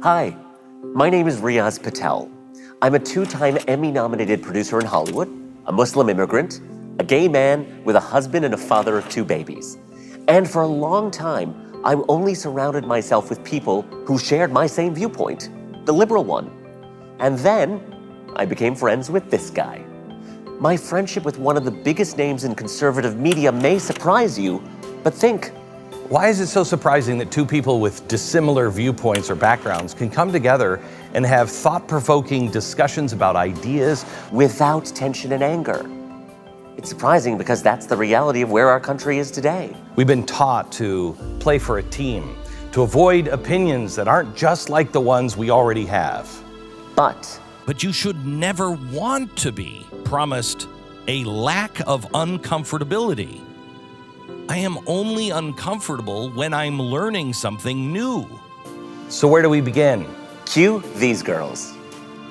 Hi, my name is Riaz Patel. I'm a two-time Emmy-nominated producer in Hollywood, a Muslim immigrant, a gay man with a husband and a father of two babies. And for a long time, I only surrounded myself with people who shared my same viewpoint, the liberal one. And then I became friends with this guy. My friendship with one of the biggest names in conservative media may surprise you, but think, why is it so surprising that two people with dissimilar viewpoints or backgrounds can come together and have thought-provoking discussions about ideas without tension and anger? It's surprising because that's the reality of where our country is today. We've been taught to play for a team, to avoid opinions that aren't just like the ones we already have. But you should never want to be promised a lack of uncomfortability. I am only uncomfortable when I'm learning something new. So where do we begin? Cue these girls.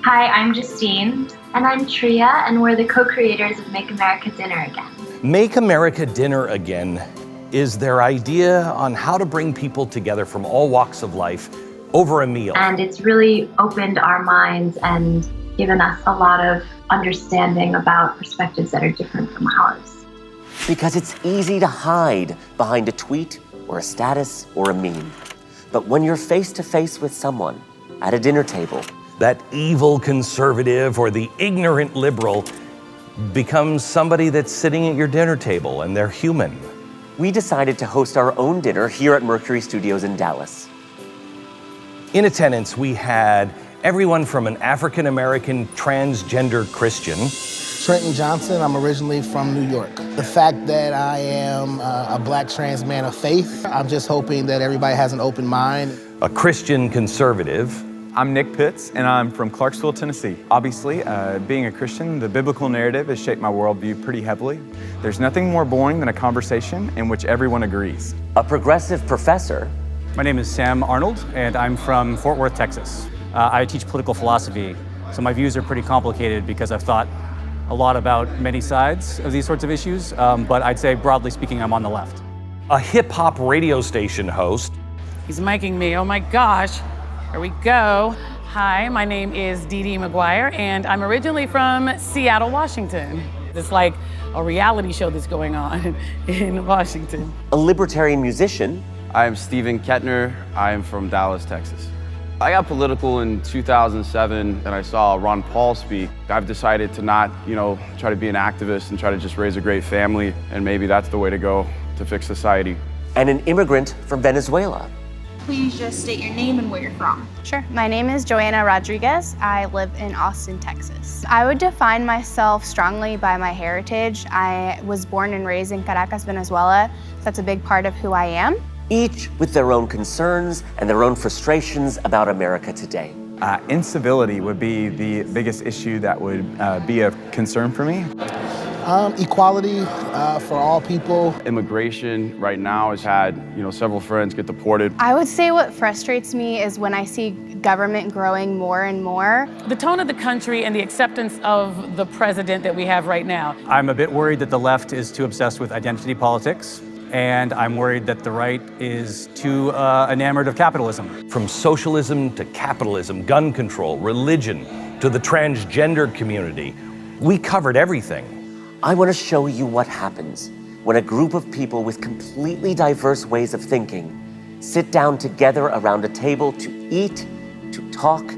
Hi, I'm Justine. And I'm Tria, and we're the co-creators of Make America Dinner Again. Make America Dinner Again is their idea on how to bring people together from all walks of life over a meal. And it's really opened our minds and given us a lot of understanding about perspectives that are different from ours. Because it's easy to hide behind a tweet or a status or a meme. But when you're face to face with someone at a dinner table, that evil conservative or the ignorant liberal becomes somebody that's sitting at your dinner table and they're human. We decided to host our own dinner here at Mercury Studios in Dallas. In attendance, we had everyone from an African-American transgender Christian. Trenton Johnson, I'm originally from New York. The fact that I am a Black trans man of faith, I'm just hoping that everybody has an open mind. A Christian conservative. I'm Nick Pitts, and I'm from Clarksville, Tennessee. Obviously, being a Christian, the biblical narrative has shaped my worldview pretty heavily. There's nothing more boring than a conversation in which everyone agrees. A progressive professor. My name is Sam Arnold, and I'm from Fort Worth, Texas. I teach political philosophy, so my views are pretty complicated because I've thought a lot about many sides of these sorts of issues, but I'd say, broadly speaking, I'm on the left. A hip-hop radio station host. He's miking me, oh my gosh. Here we go. Hi, my name is Dee Dee Mcguire, and I'm originally from Seattle, Washington. It's like a reality show that's going on in Washington. A libertarian musician. I am Steven Kettner. I am from Dallas, Texas. I got political in 2007 and I saw Ron Paul speak. I've decided to not, try to be an activist and try to just raise a great family, and maybe that's the way to go to fix society. And an immigrant from Venezuela. Please just state your name and where you're from. Sure. My name is Joanna Rodriguez. I live in Austin, Texas. I would define myself strongly by my heritage. I was born and raised in Caracas, Venezuela. So that's a big part of who I am. Each with their own concerns and their own frustrations about America today. Incivility would be the biggest issue that would be of concern for me. Equality for all people. Immigration right now has had, several friends get deported. I would say what frustrates me is when I see government growing more and more. The tone of the country and the acceptance of the president that we have right now. I'm a bit worried that the left is too obsessed with identity politics, and I'm worried that the right is too enamored of capitalism. From socialism to capitalism, gun control, religion, to the transgender community, we covered everything. I want to show you what happens when a group of people with completely diverse ways of thinking sit down together around a table to eat, to talk,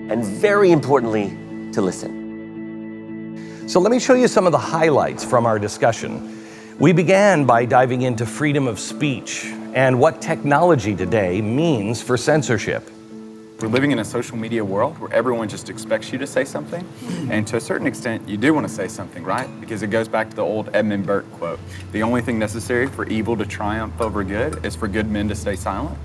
and very importantly, to listen. So let me show you some of the highlights from our discussion. We began by diving into freedom of speech and what technology today means for censorship. We're living in a social media world where everyone just expects you to say something. And to a certain extent, you do want to say something, right? Because it goes back to the old Edmund Burke quote. The only thing necessary for evil to triumph over good is for good men to stay silent.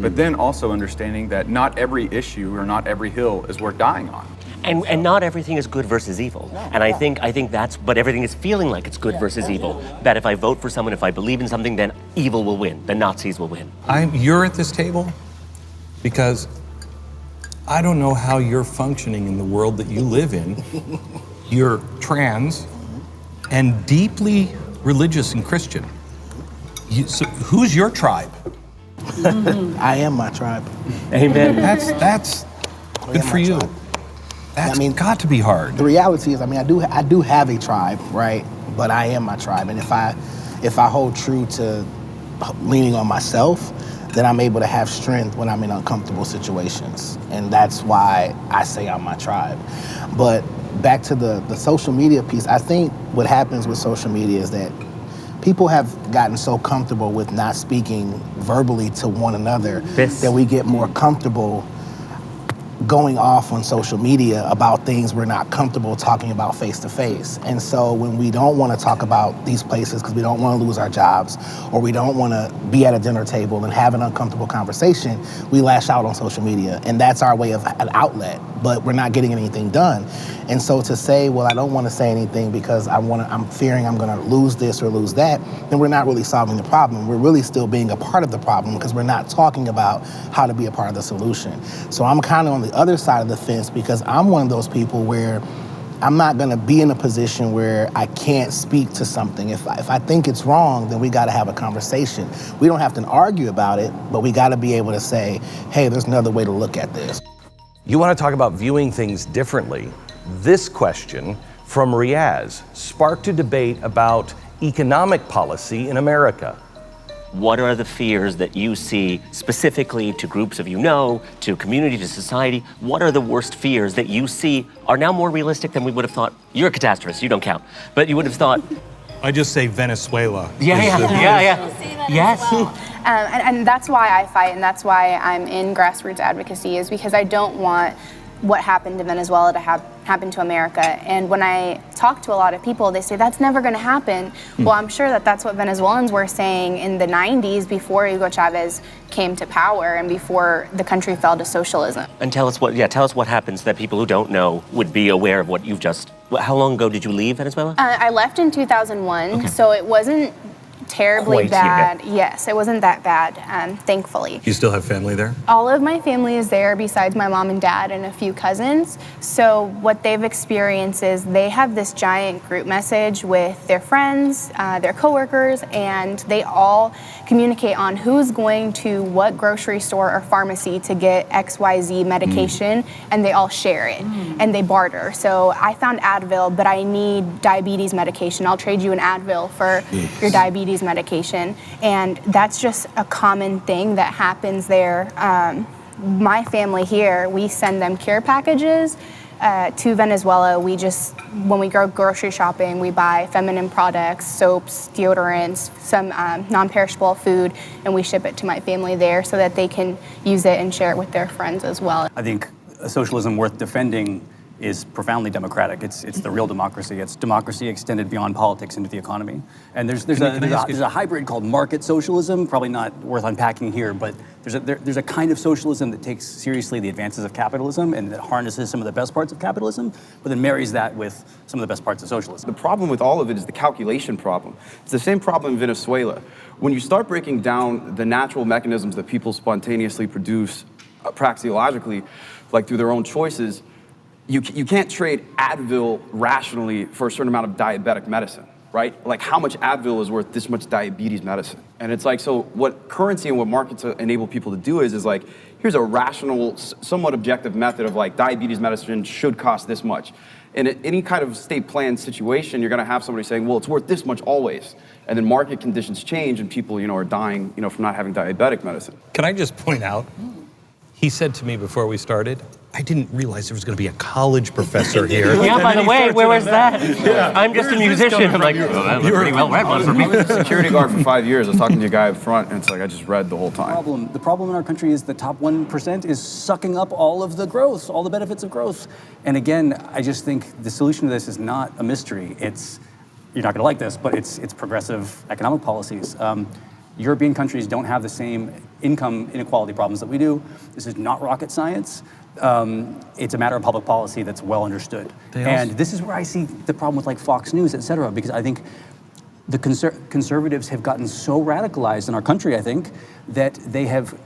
But then also understanding that not every issue or not every hill is worth dying on. And not everything is good versus evil. And I think that's, but everything is feeling like it's good versus evil. That if I vote for someone, if I believe in something, then evil will win. The Nazis will win. You're at this table because I don't know how you're functioning in the world that you live in. You're trans and deeply religious and Christian. So who's your tribe? I am my tribe. Amen. That's good for you. That's got to be hard. The reality is, I do have a tribe, right? But I am my tribe, and if I hold true to leaning on myself, then I'm able to have strength when I'm in uncomfortable situations, and that's why I say I'm my tribe. But back to the social media piece, I think what happens with social media is that people have gotten so comfortable with not speaking verbally to one another that we get more comfortable going off on social media about things we're not comfortable talking about face to face. And so when we don't want to talk about these places because we don't want to lose our jobs, or we don't want to be at a dinner table and have an uncomfortable conversation, we lash out on social media. And that's our way of an outlet, but we're not getting anything done. And so to say, well, I don't want to say anything because I'm fearing I'm going to lose this or lose that, then we're not really solving the problem. We're really still being a part of the problem because we're not talking about how to be a part of the solution. So I'm kind of on the other side of the fence because I'm one of those people where I'm not going to be in a position where I can't speak to something. If I think it's wrong, then we got to have a conversation. We don't have to argue about it, but we got to be able to say, hey, there's another way to look at this. You want to talk about viewing things differently? This question from Riaz sparked a debate about economic policy in America. What are the fears that you see specifically to groups of to community, to society? What are the worst fears that you see are now more realistic than we would have thought? You're a catastrophist, you don't count. But you would have thought... I just say Venezuela. Yes. And that's why I fight, and that's why I'm in grassroots advocacy, is because I don't want what happened to Venezuela to happen to America. And when I talk to a lot of people, they say that's never going to happen. Well, I'm sure that that's what Venezuelans were saying in the 90s before Hugo Chavez came to power and before the country fell to socialism. And tell us what happens that people who don't know would be aware of what you've just... How long ago did you leave Venezuela? I left in 2001, so it wasn't terribly bad. Yes, it wasn't that bad, thankfully. You still have family there? All of my family is there besides my mom and dad and a few cousins. So what they've experienced is they have this giant group message with their friends, their coworkers, and they all communicate on who's going to what grocery store or pharmacy to get XYZ medication, and they all share it, and they barter. So I found Advil, but I need diabetes medication. I'll trade you an Advil for your diabetes medication, and that's just a common thing that happens there. My family here, we send them care packages to Venezuela. When we go grocery shopping, we buy feminine products, soaps, deodorants, some non-perishable food, and we ship it to my family there so that they can use it and share it with their friends as well. I think a socialism worth defending is profoundly democratic. It's the real democracy. It's democracy extended beyond politics into the economy. And there's a hybrid called market socialism, probably not worth unpacking here, but there's a kind of socialism that takes seriously the advances of capitalism and that harnesses some of the best parts of capitalism, but then marries that with some of the best parts of socialism. The problem with all of it is the calculation problem. It's the same problem in Venezuela. When you start breaking down the natural mechanisms that people spontaneously produce praxeologically, like through their own choices, you can't trade Advil rationally for a certain amount of diabetic medicine, right? Like how much Advil is worth this much diabetes medicine? And it's like, so what currency and what markets enable people to do is like, here's a rational, somewhat objective method of like diabetes medicine should cost this much. In any kind of state plan situation, you're gonna have somebody saying, well, it's worth this much always. And then market conditions change and people, are dying, from not having diabetic medicine. Can I just point out, he said to me before we started, I didn't realize there was going to be a college professor here. Yeah, by the way, where was that? Yeah. I'm just a musician. I'm like, that was pretty well read one for me. I was a security guard for 5 years. I was talking to a guy up front, and it's like I just read the whole time. The problem in our country is the top 1% is sucking up all of the growth, all the benefits of growth. And again, I just think the solution to this is not a mystery. You're not going to like this, but it's progressive economic policies. European countries don't have the same income inequality problems that we do. This is not rocket science. It's a matter of public policy that's well understood. And this is where I see the problem with like Fox News, et cetera, because I think the conservatives have gotten so radicalized in our country, I think, that they have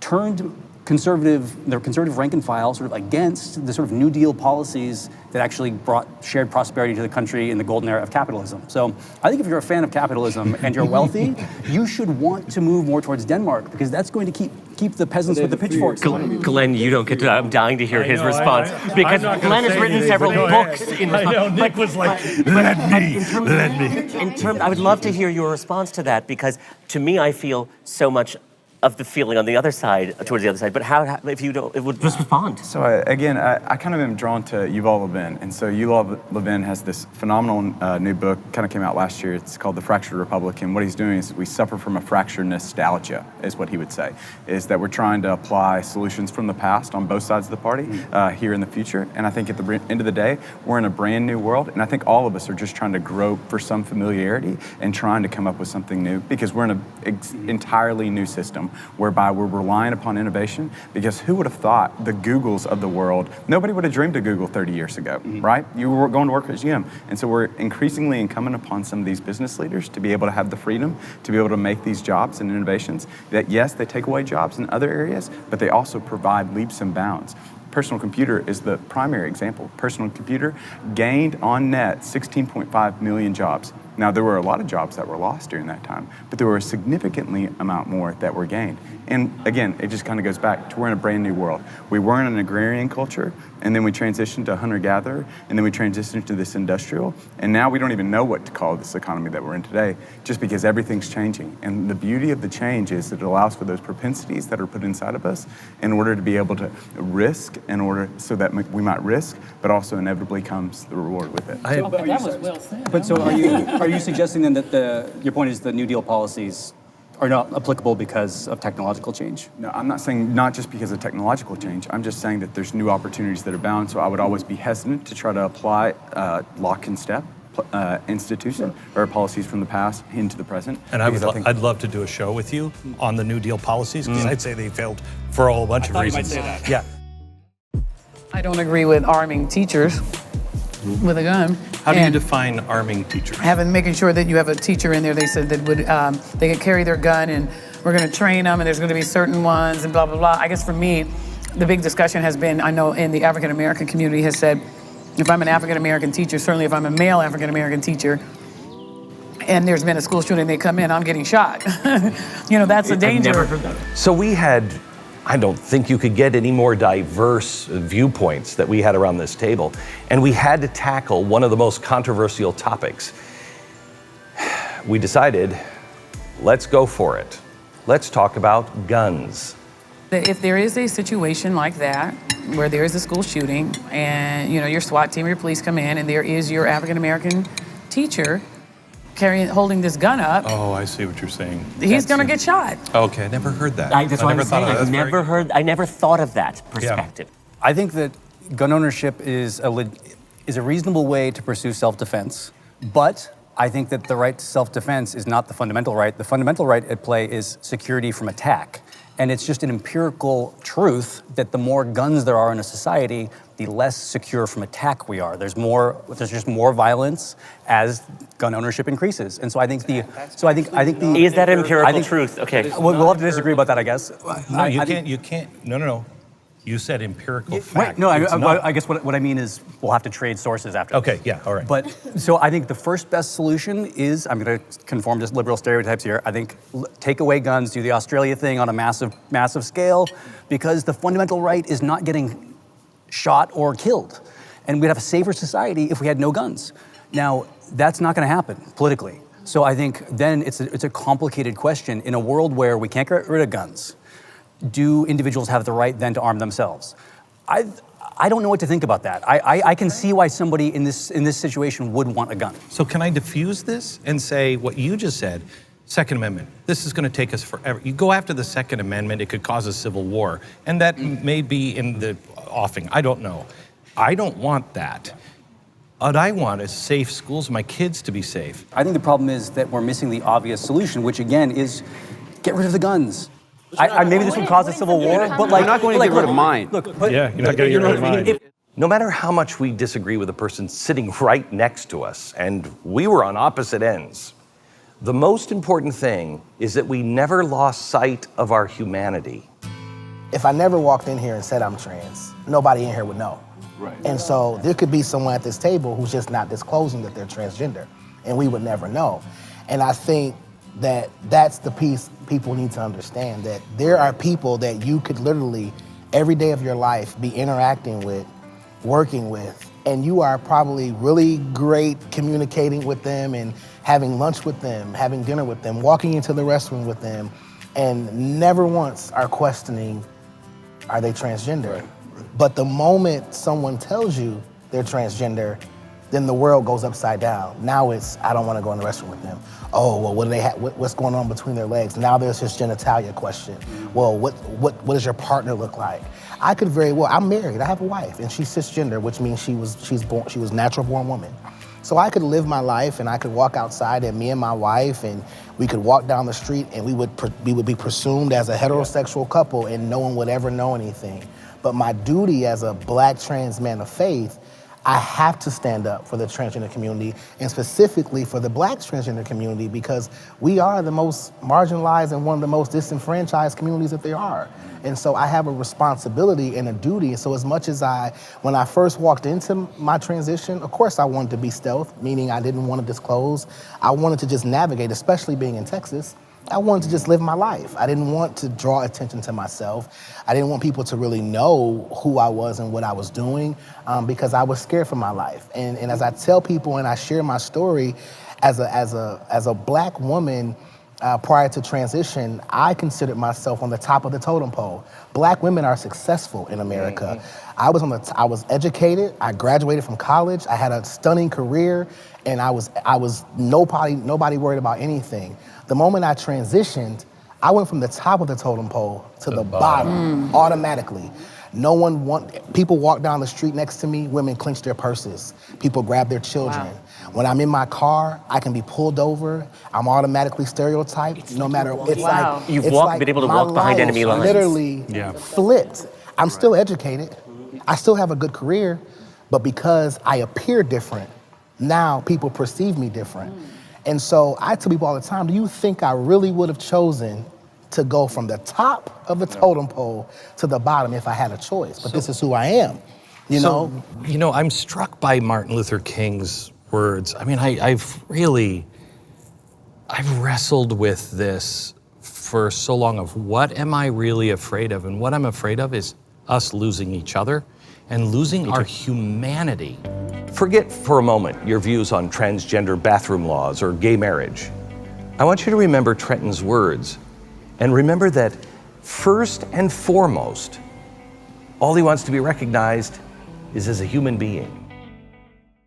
turned the conservative rank and file sort of against the sort of New Deal policies that actually brought shared prosperity to the country in the golden era of capitalism. So I think if you're a fan of capitalism and you're wealthy, you should want to move more towards Denmark, because that's going to keep the peasants with the pitchforks. Glenn, you don't get to, I'm dying to hear his response, because Glenn has written several books in response. I know, Nick was like, let me. I would love to hear your response to that, because to me, I feel so much of the feeling on the other side, towards the other side, but how if you don't, it would just respond. So I kind of am drawn to Yuval Levin, and so Yuval Levin has this phenomenal new book, kind of came out last year. It's called The Fractured Republic, and what he's doing is we suffer from a fractured nostalgia, is what he would say, is that we're trying to apply solutions from the past on both sides of the party here in the future, and I think at the end of the day, we're in a brand new world, and I think all of us are just trying to grow for some familiarity and trying to come up with something new, because we're in an entirely new system whereby we're relying upon innovation, because who would have thought the Googles of the world, nobody would have dreamed of Google 30 years ago, right? You were going to work at GM. And so we're increasingly incumbent upon some of these business leaders to be able to have the freedom to be able to make these jobs and innovations that, yes, they take away jobs in other areas, but they also provide leaps and bounds. Personal computer is the primary example. Personal computer gained on net 16.5 million jobs. Now, there were a lot of jobs that were lost during that time, but there were a significantly amount more that were gained. And again, it just kind of goes back to we're in a brand new world. We were in an agrarian culture, and then we transitioned to hunter-gatherer, and then we transitioned to this industrial, and now we don't even know what to call this economy that we're in today, just because everything's changing. And the beauty of the change is that it allows for those propensities that are put inside of us in order to be able to risk, in order so that we might risk, but also inevitably comes the reward with it. That was well said. But so are you suggesting then that your point is the New Deal policies are not applicable because of technological change? No, I'm not saying not just because of technological change. I'm just saying that there's new opportunities that are bound, so I would always be hesitant to try to apply lock and step institution or policies from the past into the present. And I'd love to do a show with you on the New Deal policies, because I'd say they failed for a whole bunch of reasons. You might say that. Yeah. I don't agree with arming teachers with a gun. How do you define arming teachers? Making sure that you have a teacher in there, they said, that would, they could carry their gun, and we're gonna train them, and there's gonna be certain ones, and blah, blah, blah. I guess for me, the big discussion has been, I know in the African-American community has said, if I'm an African-American teacher, certainly if I'm a male African-American teacher, and there's been a school shooting, they come in, I'm getting shot. That's a danger. I've never heard that. So we had, I don't think you could get any more diverse viewpoints that we had around this table. And we had to tackle one of the most controversial topics. We decided, let's go for it. Let's talk about guns. If there is a situation like that, where there is a school shooting, and your SWAT team or your police come in, and there is your African-American teacher holding this gun up. Oh, I see what you're saying. He's gonna get shot. Okay, I never heard that. That's what I'm saying. I never thought of that perspective. I think that gun ownership is a reasonable way to pursue self-defense, but I think that the right to self-defense is not the fundamental right. The fundamental right at play is security from attack. And it's just an empirical truth that the more guns there are in a society, the less secure from attack we are. There's just more violence as gun ownership increases. And so I think is that empirical truth? Okay. We'll have to disagree about that, I guess. No, you can't. No. You said empirical fact. Right, no, I guess what I mean is we'll have to trade sources after. Okay, yeah, all right. But so I think the first best solution is, I'm going to conform to liberal stereotypes here, I think take away guns, do the Australia thing on a massive scale, because the fundamental right is not getting shot or killed. And we'd have a safer society if we had no guns. Now, that's not going to happen politically. So I think then it's a complicated question. In a world where we can't get rid of guns, do individuals have the right then to arm themselves? I don't know what to think about that. I can see why somebody in this situation would want a gun. So can I diffuse this and say what you just said? Second Amendment. This is going to take us forever. You go after the Second Amendment, it could cause a civil war. And that may be in the offing. I don't know. I don't want that. What I want is safe schools, my kids to be safe. I think the problem is that we're missing the obvious solution, which again is get rid of the guns. Maybe this would cause a civil war, but you're not going to get rid of mine. Look, you're not going to get rid of mine. No matter how much we disagree with the person sitting right next to us, and we were on opposite ends, the most important thing is that we never lost sight of our humanity. if I never walked in here and said I'm trans, nobody in here would know. Right. And so there could be someone at this table who's just not disclosing that they're transgender, and we would never know. And I think that that's the piece people need to understand, that there are people that you could literally, every day of your life, be interacting with, working with, and you are probably really great communicating with them and having lunch with them, having dinner with them, walking into the restroom with them, and never once are questioning, are they transgender? Right. But the moment someone tells you they're transgender, then the world goes upside down. Now it's, I don't want to go in the restroom with them. Oh, well, what do they have? What's going on between their legs? Now there's this genitalia question. Well, what does your partner look like? I could very well, I'm married, I have a wife, and she's cisgender, which means she was natural born woman. So I could live my life, and I could walk outside, and me and my wife, and we could walk down the street, and we would be presumed as a heterosexual couple, and no one would ever know anything. But my duty as a Black trans man of faith, I have to stand up for the transgender community, and specifically for the Black transgender community, because we are the most marginalized and one of the most disenfranchised communities that there are. And so I have a responsibility and a duty. So as much as when I first walked into my transition, of course I wanted to be stealth, meaning I didn't want to disclose. I wanted to just navigate, especially being in Texas. I wanted to just live my life. I didn't want to draw attention to myself. I didn't want people to really know who I was and what I was doing, because I was scared for my life. And as I tell people and I share my story, as a Black woman prior to transition, I considered myself on the top of the totem pole. Black women are successful in America. Mm-hmm. I was educated. I graduated from college. I had a stunning career, and I was nobody worried about anything. The moment I transitioned, I went from the top of the totem pole to the bottom automatically. People walk down the street next to me, women clench their purses. People grab their children. Wow. When I'm in my car, I can be pulled over. I'm automatically stereotyped, no matter, it's wow. like, You've been able to walk behind enemy lines. Literally flipped. I'm still educated. I still have a good career, but because I appear different, now people perceive me different. And so I tell people all the time, do you think I really would have chosen to go from the top of the totem pole to the bottom if I had a choice? But this is who I am, you know? You know, I'm struck by Martin Luther King's words. I mean, I've wrestled with this for so long of what am I really afraid of? And what I'm afraid of is us losing each other and losing our humanity. Forget for a moment your views on transgender bathroom laws or gay marriage. I want you to remember Trenton's words, and remember that first and foremost, all he wants to be recognized is as a human being.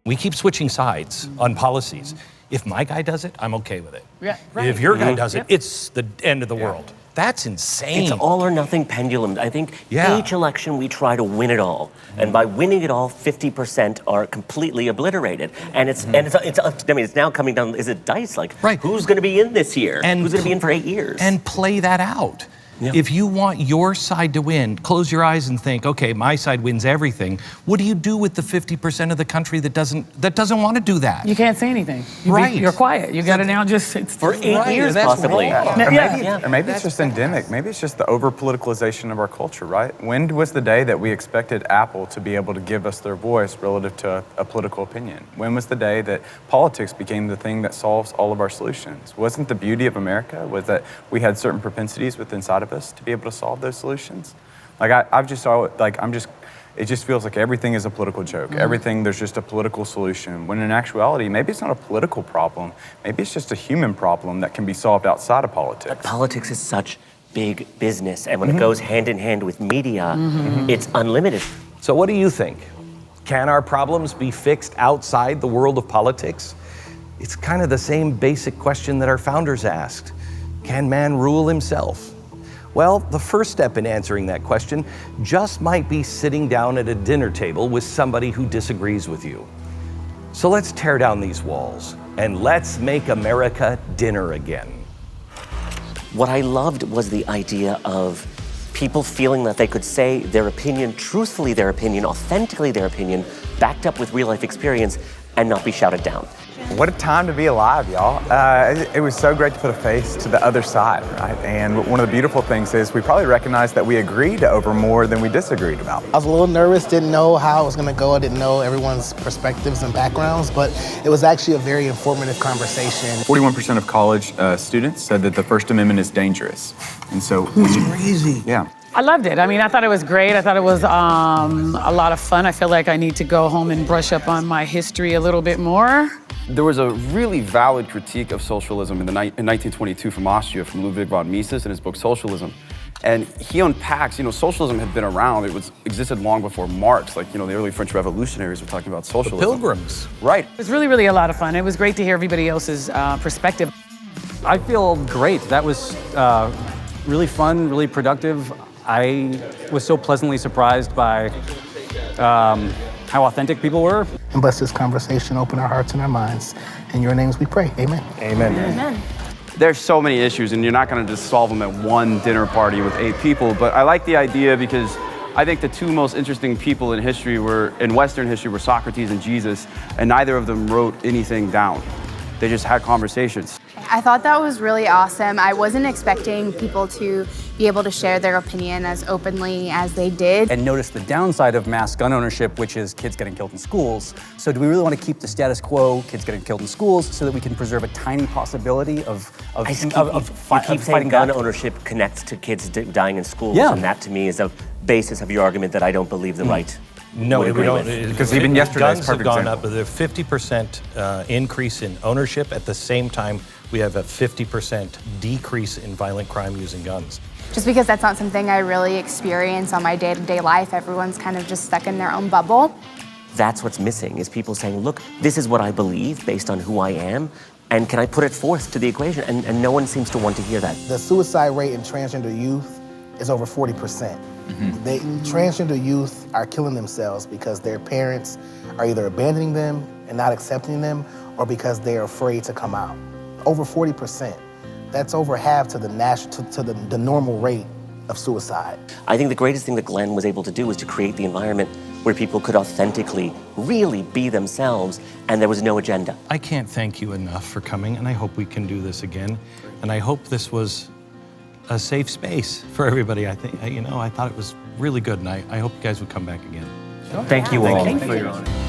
We keep switching sides on policies. If my guy does it, I'm okay with it. Yeah, right. If your guy does it, it's the end of the world. That's insane. It's all or nothing pendulum. I think each election we try to win it all. And by winning it all, 50% are completely obliterated. And it's now coming down, is it dice? Like, who's going to be in this year? And who's going to be in for 8 years? And play that out. Yeah. If you want your side to win, close your eyes and think, okay, my side wins everything. What do you do with the 50% of the country that doesn't want to do that? You can't say anything. You're quiet. You got to now just for 8 years possibly. Or maybe it's just endemic. Maybe it's just the over-politicalization of our culture, right? When was the day that we expected Apple to be able to give us their voice relative to a political opinion? When was the day that politics became the thing that solves all of our solutions? Wasn't the beauty of America was that we had certain propensities within inside of us to be able to solve those solutions? Like it just feels like everything is a political joke. Everything, there's just a political solution. When in actuality, maybe it's not a political problem. Maybe it's just a human problem that can be solved outside of politics. But politics is such big business, and when it goes hand in hand with media, it's unlimited. So what do you think? Can our problems be fixed outside the world of politics? It's kind of the same basic question that our founders asked. Can man rule himself? Well, the first step in answering that question just might be sitting down at a dinner table with somebody who disagrees with you. So let's tear down these walls and let's make America dinner again. What I loved was the idea of people feeling that they could say their opinion, truthfully their opinion, authentically their opinion, backed up with real life experience, and not be shouted down. What a time to be alive, y'all. It was so great to put a face to the other side, right? And one of the beautiful things is we probably recognized that we agreed over more than we disagreed about. I was a little nervous, didn't know how it was gonna go. I didn't know everyone's perspectives and backgrounds, but it was actually a very informative conversation. 41% of college students said that the First Amendment is dangerous. And so That's crazy. Yeah. I loved it. I mean, I thought it was great. I thought it was a lot of fun. I feel like I need to go home and brush up on my history a little bit more. There was a really valid critique of socialism in 1922 from Austria, from Ludwig von Mises in his book Socialism. And he unpacks, socialism had been around. It existed long before Marx. Like, the early French revolutionaries were talking about socialism. The Pilgrims. Right. It was really, really a lot of fun. It was great to hear everybody else's perspective. I feel great. That was really fun, really productive. I was so pleasantly surprised by how authentic people were. And bless this conversation, open our hearts and our minds. In your names we pray, amen. Amen. Amen. There's so many issues, and you're not going to just solve them at one dinner party with 8 people. But I like the idea because I think the 2 most interesting people in Western history were Socrates and Jesus, and neither of them wrote anything down. They just had conversations. I thought that was really awesome. I wasn't expecting people to be able to share their opinion as openly as they did. And notice the downside of mass gun ownership, which is kids getting killed in schools. So do we really want to keep the status quo, kids getting killed in schools, so that we can preserve a tiny possibility of saying gun ownership connects to kids dying in schools, Yeah. and that to me is a basis of your argument that I don't believe the right. No, we don't. Because even yesterday's guns have perfect gone example. up with a 50% increase in ownership. At the same time, we have a 50% decrease in violent crime using guns. Just because that's not something I really experience on my day-to-day life. Everyone's kind of just stuck in their own bubble. That's what's missing, is people saying, look, this is what I believe based on who I am, and can I put it forth to the equation? And no one seems to want to hear that. The suicide rate in transgender youth is over 40%. Transgender youth are killing themselves because their parents are either abandoning them and not accepting them, or because they're afraid to come out. Over 40%. That's over half to the normal rate of suicide. I think the greatest thing that Glenn was able to do was to create the environment where people could authentically, really be themselves, and there was no agenda. I can't thank you enough for coming, and I hope we can do this again. And I hope this was a safe space for everybody. I think, I thought it was really good, and I hope you guys would come back again. Thank you all. Thank you.